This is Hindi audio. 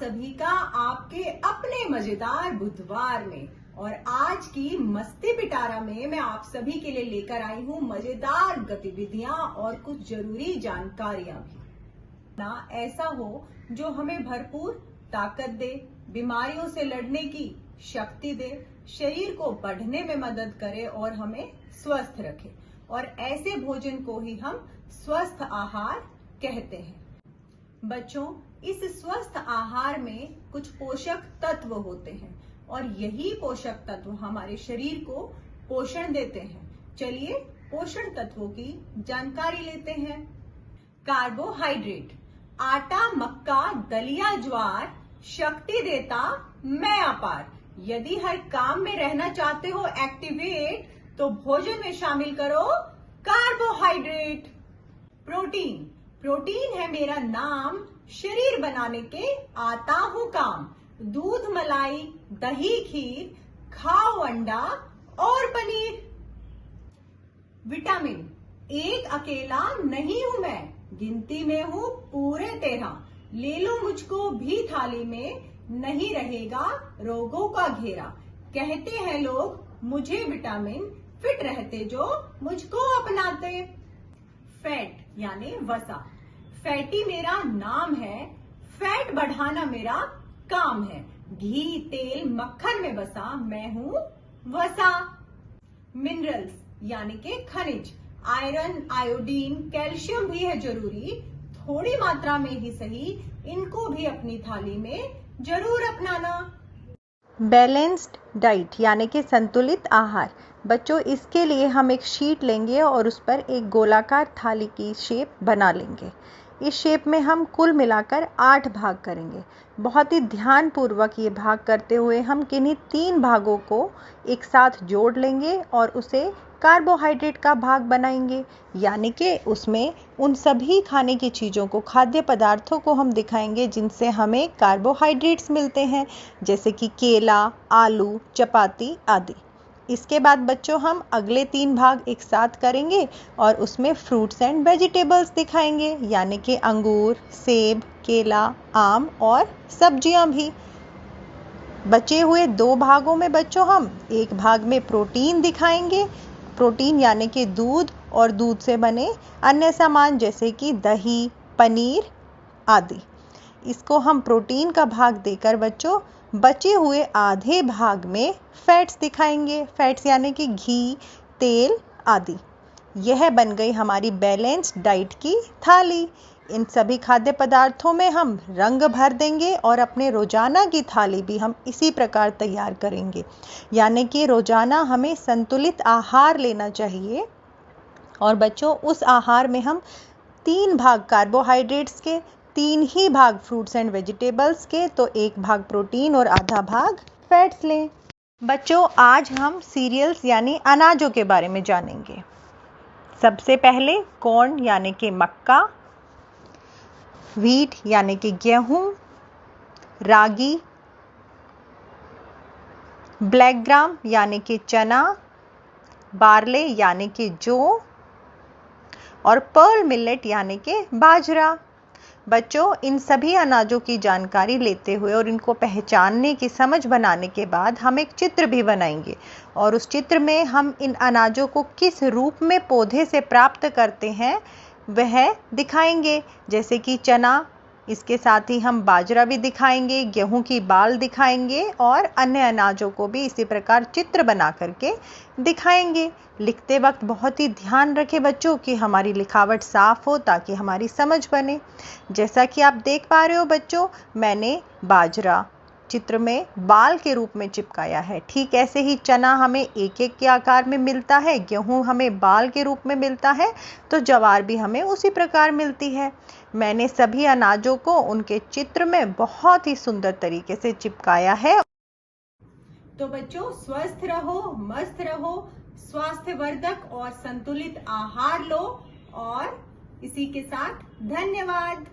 सभी का आपके अपने मजेदार बुधवार में। और आज की मस्ती पिटारा में मैं आप सभी के लिए लेकर आई हूँ मजेदार गतिविधियां और कुछ जरूरी जानकारियां भी। ना ऐसा हो जो हमें भरपूर ताकत दे, बीमारियों से लड़ने की शक्ति दे, शरीर को बढ़ने में मदद करे और हमें स्वस्थ रखे। और ऐसे भोजन को ही हम स्वस्थ आहार कहते हैं। बच्चों, इस स्वस्थ आहार में कुछ पोषक तत्व होते हैं और यही पोषक तत्व हमारे शरीर को पोषण देते हैं। चलिए पोषण तत्वों की जानकारी लेते हैं। कार्बोहाइड्रेट, आटा, मक्का, दलिया, ज्वार शक्ति देता मैं अपार। यदि हर काम में रहना चाहते हो एक्टिवेट, तो भोजन में शामिल करो कार्बोहाइड्रेट। प्रोटीन, प्रोटीन है मेरा नाम, शरीर बनाने के आता हूं काम। दूध, मलाई, दही, खीर, खाओ अंडा और पनीर। विटामिन, एक अकेला नहीं हूं मैं, गिनती में हूं पूरे 13। ले लो मुझको भी थाली में, नहीं रहेगा रोगों का घेरा। कहते हैं लोग मुझे विटामिन, फिट रहते जो मुझको अपनाते। फैट यानी वसा, फैटी मेरा नाम है, फैट बढ़ाना मेरा काम है। घी, तेल, मक्खन में बसा मैं हूं वसा। मिनरल्स यानी के खनिज, आयरन, आयोडीन, कैल्शियम भी है जरूरी, थोड़ी मात्रा में ही सही, इनको भी अपनी थाली में जरूर अपनाना। बैलेंस्ड डाइट यानी कि संतुलित आहार। बच्चों, इसके लिए हम एक शीट लेंगे और उस पर एक गोलाकार थाली की शेप बना लेंगे। इस शेप में हम कुल मिलाकर 8 भाग करेंगे। बहुत ही ध्यानपूर्वक ये भाग करते हुए हम किन्हीं 3 भागों को एक साथ जोड़ लेंगे और उसे कार्बोहाइड्रेट का भाग बनाएंगे। यानी कि उसमें उन सभी खाने की चीज़ों को, खाद्य पदार्थों को हम दिखाएंगे जिनसे हमें कार्बोहाइड्रेट्स मिलते हैं, जैसे कि केला, आलू, चपाती आदि। इसके बाद बच्चों हम अगले 3 भाग एक साथ करेंगे और उसमें फ्रूट्स एंड वेजिटेबल्स दिखाएंगे, यानी कि अंगूर, सेब, केला, आम और सब्जियां भी। बचे हुए 2 भागों में बच्चों हम एक भाग में प्रोटीन दिखाएंगे। प्रोटीन यानी कि दूध और दूध से बने अन्य सामान जैसे कि दही, पनीर आदि। इसको हम प्रोटीन का भाग देकर बच्चों बचे हुए आधे भाग में फैट्स दिखाएंगे। फैट्स यानी कि घी, तेल आदि। यह बन गई हमारी बैलेंस्ड डाइट की थाली। इन सभी खाद्य पदार्थों में हम रंग भर देंगे और अपने रोजाना की थाली भी हम इसी प्रकार तैयार करेंगे। यानी कि रोजाना हमें संतुलित आहार लेना चाहिए। और बच्चों, उस आहार में हम 3 भाग कार्बोहाइड्रेट्स के, 3 ही भाग फ्रूट्स एंड वेजिटेबल्स के, तो 1 भाग प्रोटीन और आधा भाग फैट्स लें। बच्चों, आज हम सीरियल्स यानी अनाजों के बारे में जानेंगे। सबसे पहले कॉर्न यानी कि मक्का, व्हीट यानी कि गेहूं, रागी, ब्लैक ग्राम यानी कि चना, बार्ले यानी कि जौ और पर्ल मिलेट यानी कि बाजरा। बच्चों, इन सभी अनाजों की जानकारी लेते हुए और इनको पहचानने की समझ बनाने के बाद हम एक चित्र भी बनाएंगे और उस चित्र में हम इन अनाजों को किस रूप में पौधे से प्राप्त करते हैं वह दिखाएंगे। जैसे कि चना, इसके साथ ही हम बाजरा भी दिखाएंगे, गेहूं की बाल दिखाएंगे और अन्य अनाजों को भी इसी प्रकार चित्र बना करके दिखाएंगे। लिखते वक्त बहुत ही ध्यान रखें बच्चों कि हमारी लिखावट साफ हो ताकि हमारी समझ बने। जैसा कि आप देख पा रहे हो बच्चों, मैंने बाजरा चित्र में बाल के रूप में चिपकाया है। ठीक ऐसे ही चना हमें एक-एक के आकार में मिलता है, गेहूं हमें बाल के रूप में मिलता है, तो ज्वार भी हमें उसी प्रकार मिलती है। मैंने सभी अनाजों को उनके चित्र में बहुत ही सुंदर तरीके से चिपकाया है। तो बच्चों, स्वस्थ रहो, मस्त रहो, स्वास्थ्यवर्धक और संतुलित आहार लो और इसी के साथ धन्यवाद।